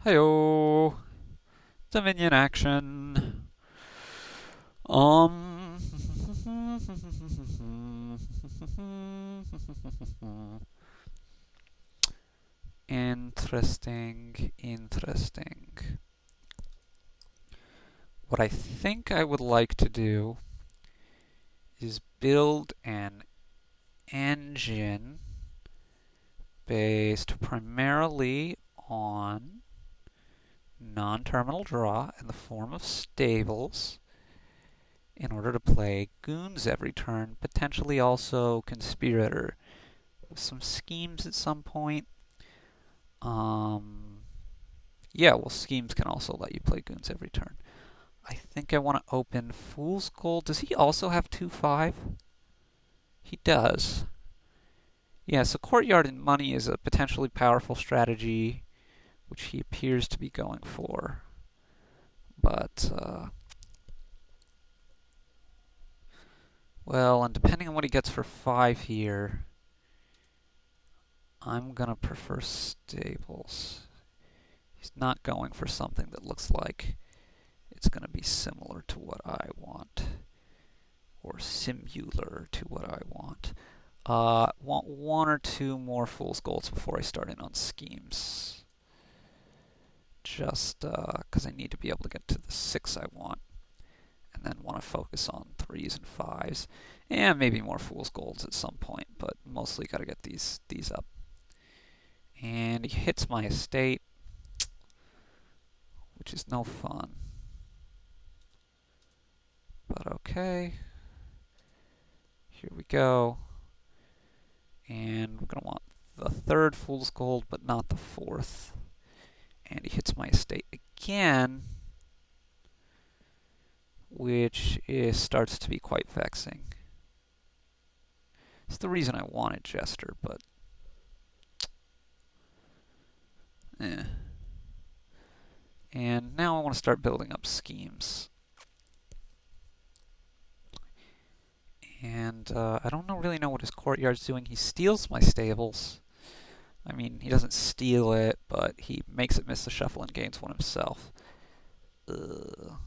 Heyo, Dominion action. Um, interesting. What I think I would like to do is build an engine based primarily on non-terminal draw in the form of stables in order to play goons every turn, potentially also conspirator with some schemes at some point. Um, yeah, well, schemes can also let you play goons every turn. I think I want to open Fool's Gold. Does he also have 2/5? He does. Yeah, so Courtyard and Money is a potentially powerful strategy, which he appears to be going for. But, well, and depending on what he gets for 5 here, I'm going to prefer stables. He's not going for something that looks like it's going to be similar to what I want, or similar to what I want. Want one or two more Fool's Golds before I start in on schemes. Just because I need to be able to get to the 6 I want, and then want to focus on 3s and 5s, and maybe more Fool's Golds at some point, but mostly got to get these up. And he hits my estate, which is no fun. But okay. Here we go. And we're going to want the 3rd Fool's Gold, but not the 4th. And he hits my estate again, which starts to be quite vexing. It's the reason I wanted Jester, but And now I want to start building up schemes. And I don't really know what his Courtyard's doing. He steals my stables. I mean, he doesn't steal it, but he makes it miss the shuffle and gains one himself. So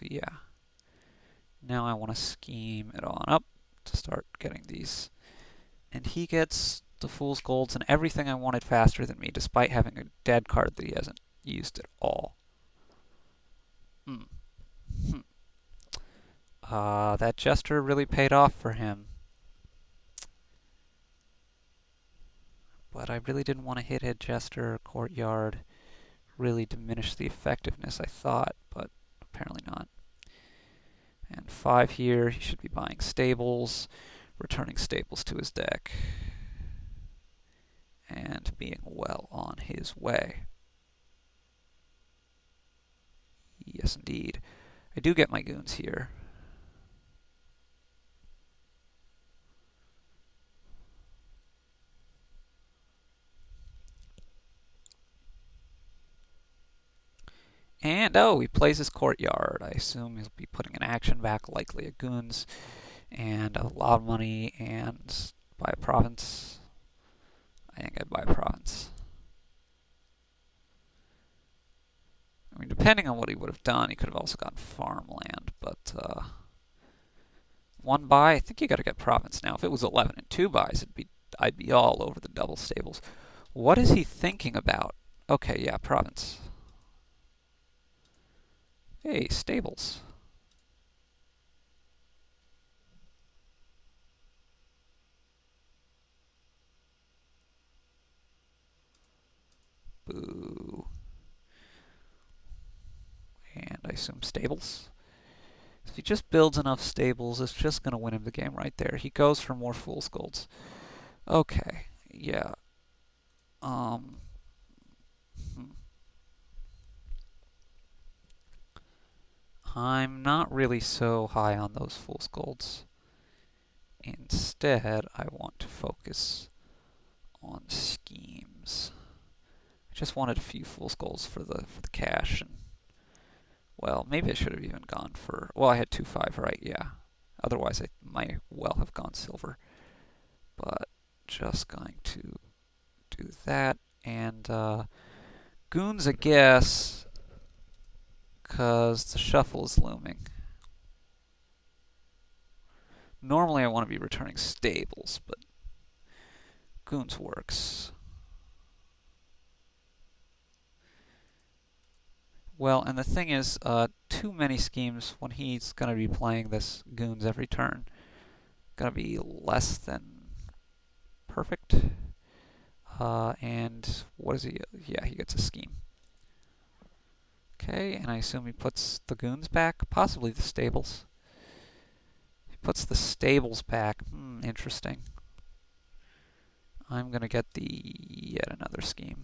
yeah. Now I want to scheme it on up to start getting these. And he gets the Fool's Golds and everything I wanted faster than me, despite having a dead card that he hasn't used at all. That Jester really paid off for him. But I really didn't want to hit a Jester or Courtyard. Really diminish the effectiveness, I thought, but apparently not. And 5 here, he should be buying stables, returning stables to his deck, and being well on his way. Yes, indeed. I do get my goons here. And, oh, he plays his Courtyard. I assume he'll be putting an action back, likely a goons, and a lot of money, and buy a province. I think I'd buy a province. I mean, depending on what he would have done, he could have also gotten farmland, but one buy, I think you got to get province now. If it was 11 and 2 buys, I'd be all over the double stables. What is he thinking about? Okay, yeah, province. Hey, stables. Boo. And I assume stables. If he just builds enough stables, it's just going to win him the game right there. He goes for more Fool's Golds. Okay, yeah. I'm not really so high on those Fool's Golds. Instead, I want to focus on schemes. I just wanted a few Fool's Golds for the cash, and well, maybe I should have even gone for. Well, I had 2/5, right? Yeah. Otherwise, I might well have gone silver. But just going to do that, and goons, I guess, because the shuffle is looming. Normally I want to be returning stables, but goons works. Well, and the thing is, too many schemes when he's going to be playing this goons every turn. Going to be less than perfect. And what is he? Yeah, he gets a scheme. Okay, and I assume he puts the goons back, possibly the stables. He puts the stables back. Interesting. I'm going to get yet another scheme.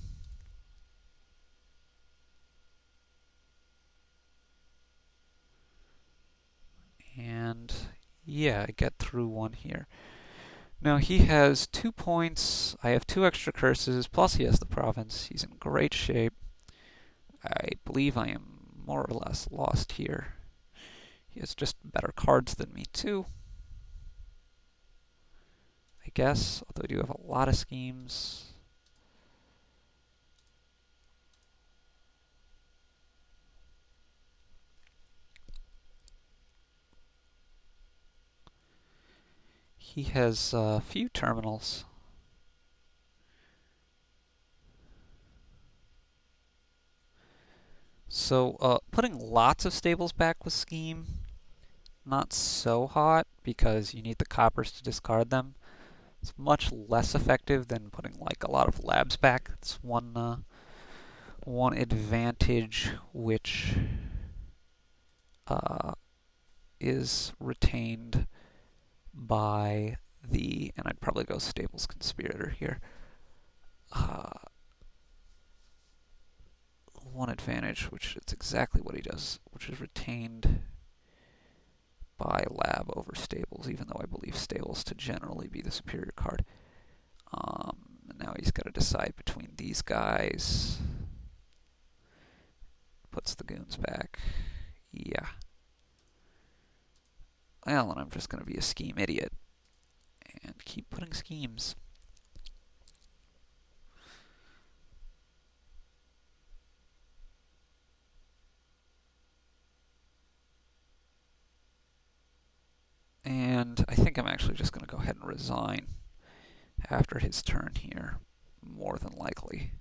And yeah, I get through one here. Now he has 2 points. I have 2 extra curses, plus he has the province. He's in great shape. I believe I am more or less lost here. He has just better cards than me too, I guess, although I do have a lot of schemes. He has a few terminals. So putting lots of stables back with scheme, not so hot because you need the coppers to discard them. It's much less effective than putting like a lot of labs back. It's one advantage which is retained by and I'd probably go Stables Conspirator here. One advantage, which it's exactly what he does, which is retained by Lab over Stables, even though I believe Stables to generally be the superior card. Now he's got to decide between these guys. Puts the goons back. Yeah. Well, and I'm just going to be a scheme idiot and keep putting schemes. And I think I'm actually just going to go ahead and resign after his turn here, more than likely.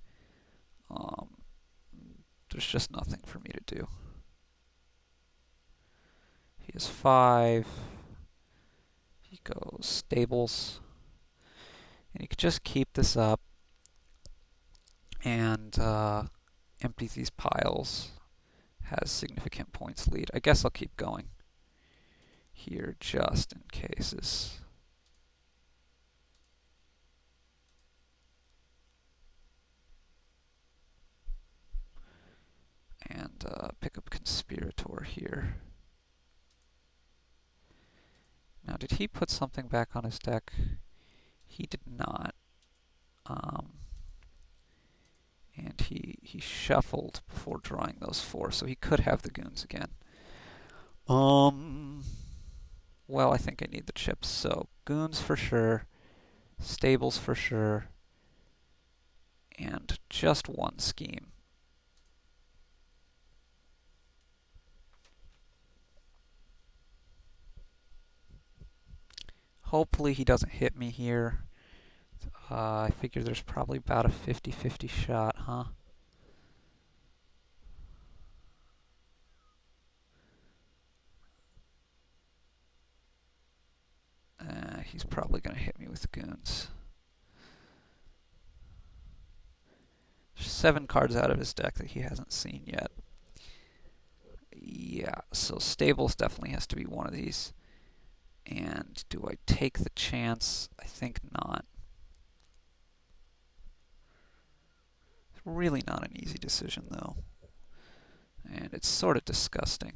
There's just nothing for me to do. He has 5. He goes Stables. And he could just keep this up and empty these piles. Has significant points lead. I guess I'll keep going here just in cases. And pick up Conspirator here. Now, did he put something back on his deck? He did not. And he shuffled before drawing those 4, so he could have the goons again. Well, I think I need the chips, so goons for sure, stables for sure, and just one scheme. Hopefully he doesn't hit me here. I figure there's probably about a 50-50 shot, huh? He's probably going to hit me with goons. There's 7 cards out of his deck that he hasn't seen yet. Yeah, so stables definitely has to be one of these. And do I take the chance? I think not. It's really not an easy decision, though. And it's sort of disgusting.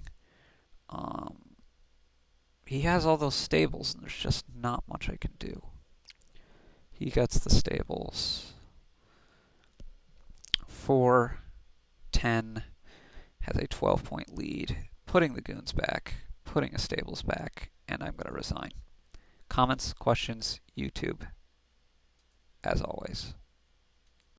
He has all those stables, and there's just not much I can do. He gets the stables. 4, 10, has a 12-point lead, putting the goons back, putting his stables back, and I'm going to resign. Comments, questions, YouTube, as always.